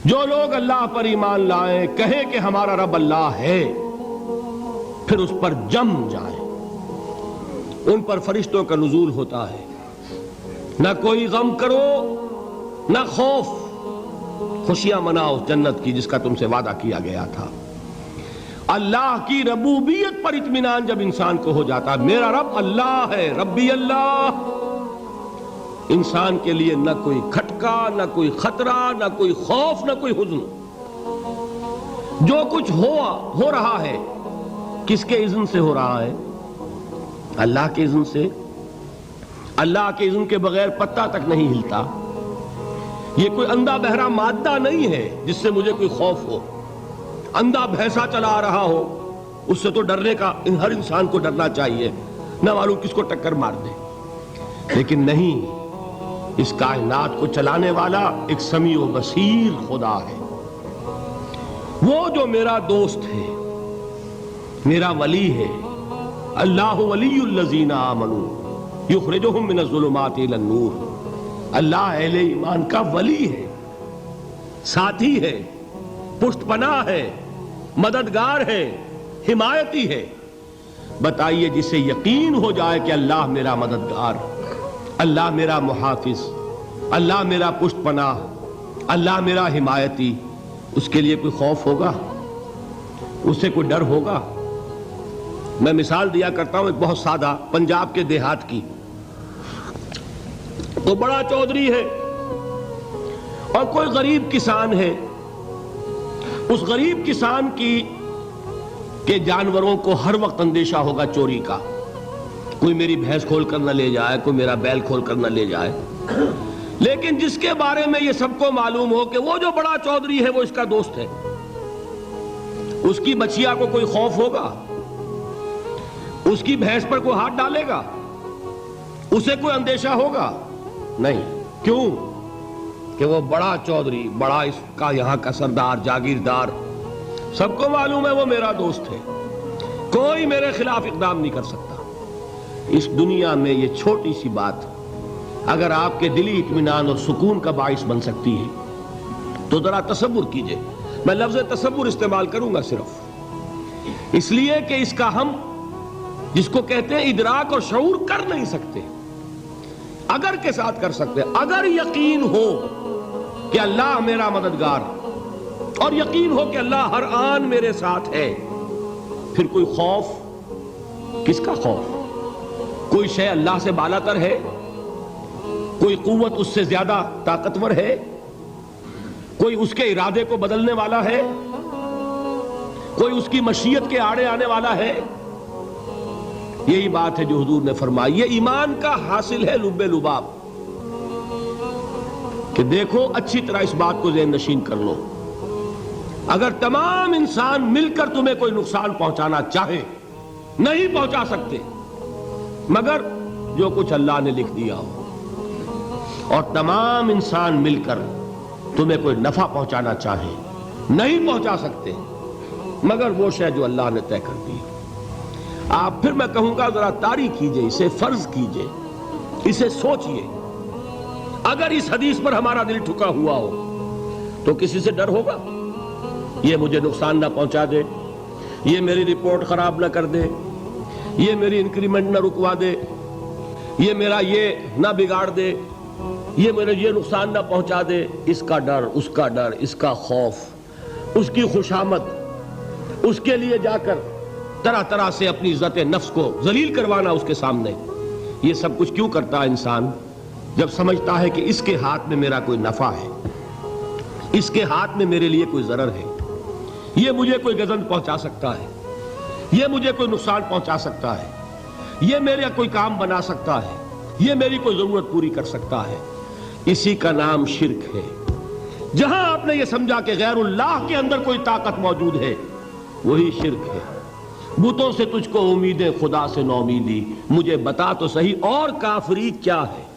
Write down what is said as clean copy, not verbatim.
جو لوگ اللہ پر ایمان لائیں، کہیں کہ ہمارا رب اللہ ہے، پھر اس پر جم جائیں، ان پر فرشتوں کا نزول ہوتا ہے۔ نہ کوئی غم کرو نہ خوف، خوشیاں مناؤ اس جنت کی جس کا تم سے وعدہ کیا گیا تھا۔ اللہ کی ربوبیت پر اطمینان جب انسان کو ہو جاتا ہے، میرا رب اللہ ہے، ربی اللہ، انسان کے لیے نہ کوئی کھٹکا، نہ کوئی خطرہ، نہ کوئی خوف، نہ کوئی حزن۔ جو کچھ ہو رہا ہے کس کے اذن سے ہو رہا ہے؟ اللہ کے اذن سے۔ اللہ کے اذن کے بغیر پتا تک نہیں ہلتا۔ یہ کوئی اندھا بہرا مادہ نہیں ہے جس سے مجھے کوئی خوف ہو۔ اندھا بھینسا چلا رہا ہو اس سے تو ڈرنے کا ہر انسان کو ڈرنا چاہیے، نہ معلوم کس کو ٹکر مار دے۔ لیکن نہیں، اس کائنات کو چلانے والا ایک سمیع و بصیر خدا ہے، وہ جو میرا دوست ہے، میرا ولی ہے۔ اللہ ولی الذین آمنوا یخرجہم من الظلمات الی النور۔ اللہ اہل ایمان کا ولی ہے، ساتھی ہے، پشت پناہ ہے، مددگار ہے، حمایتی ہے۔ بتائیے جسے یقین ہو جائے کہ اللہ میرا مددگار، اللہ میرا محافظ، اللہ میرا پشت پناہ، اللہ میرا حمایتی، اس کے لیے کوئی خوف ہوگا؟ اس سے کوئی ڈر ہوگا؟ میں مثال دیا کرتا ہوں ایک بہت سادہ، پنجاب کے دیہات کی۔ تو بڑا چودھری ہے اور کوئی غریب کسان ہے۔ اس غریب کسان کے جانوروں کو ہر وقت اندیشہ ہوگا چوری کا، کوئی میری بھینس کھول کر نہ لے جائے، کوئی میرا بیل کھول کر نہ لے جائے۔ لیکن جس کے بارے میں یہ سب کو معلوم ہو کہ وہ جو بڑا چودھری ہے وہ اس کا دوست ہے، اس کی بچیا کو کوئی خوف ہوگا؟ اس کی بھینس پر کوئی ہاتھ ڈالے گا؟ اسے کوئی اندیشہ ہوگا؟ نہیں۔ کیوں؟ کہ وہ بڑا چودھری، بڑا اس کا یہاں کا سردار، جاگیردار، سب کو معلوم ہے وہ میرا دوست ہے، کوئی میرے خلاف اقدام نہیں کر سکتا۔ اس دنیا میں یہ چھوٹی سی بات اگر آپ کے دلی اطمینان اور سکون کا باعث بن سکتی ہے تو ذرا تصور کیجئے۔ میں لفظ تصور استعمال کروں گا صرف اس لیے کہ اس کا ہم جس کو کہتے ہیں ادراک اور شعور کر نہیں سکتے، اگر کے ساتھ کر سکتے۔ اگر یقین ہو کہ اللہ میرا مددگار اور یقین ہو کہ اللہ ہر آن میرے ساتھ ہے، پھر کوئی خوف، کس کا خوف؟ کوئی شے اللہ سے بالاتر ہے؟ کوئی قوت اس سے زیادہ طاقتور ہے؟ کوئی اس کے ارادے کو بدلنے والا ہے؟ کوئی اس کی مشیت کے آڑے آنے والا ہے؟ یہی بات ہے جو حضور نے فرمائی۔ یہ ایمان کا حاصل ہے لب لباب، کہ دیکھو اچھی طرح اس بات کو ذہن نشین کر لو، اگر تمام انسان مل کر تمہیں کوئی نقصان پہنچانا چاہے نہیں پہنچا سکتے، مگر جو کچھ اللہ نے لکھ دیا ہو، اور تمام انسان مل کر تمہیں کوئی نفع پہنچانا چاہے نہیں پہنچا سکتے، مگر وہ شے جو اللہ نے طے کر دی۔ آپ پھر میں کہوں گا ذرا طاری کیجئے، اسے فرض کیجئے، اسے سوچئے۔ اگر اس حدیث پر ہمارا دل ٹھکا ہوا ہو تو کسی سے ڈر ہوگا؟ یہ مجھے نقصان نہ پہنچا دے، یہ میری رپورٹ خراب نہ کر دے، یہ میری انکریمنٹ نہ رکوا دے، یہ میرا یہ نہ بگاڑ دے، یہ میرے یہ نقصان نہ پہنچا دے۔ اس کا ڈر، اس کا ڈر، اس کا خوف، اس کی خوشامد، اس کے لیے جا کر طرح طرح سے اپنی عزت نفس کو ذلیل کروانا اس کے سامنے، یہ سب کچھ کیوں کرتا ہے انسان؟ جب سمجھتا ہے کہ اس کے ہاتھ میں میرا کوئی نفع ہے، اس کے ہاتھ میں میرے لیے کوئی ضرر ہے، یہ مجھے کوئی گزند پہنچا سکتا ہے، یہ مجھے کوئی نقصان پہنچا سکتا ہے، یہ میرا کوئی کام بنا سکتا ہے، یہ میری کوئی ضرورت پوری کر سکتا ہے، اسی کا نام شرک ہے۔ جہاں آپ نے یہ سمجھا کہ غیر اللہ کے اندر کوئی طاقت موجود ہے، وہی شرک ہے۔ بتوں سے تجھ کو امیدیں، خدا سے نومیدی، مجھے بتا تو صحیح اور کافری کیا ہے؟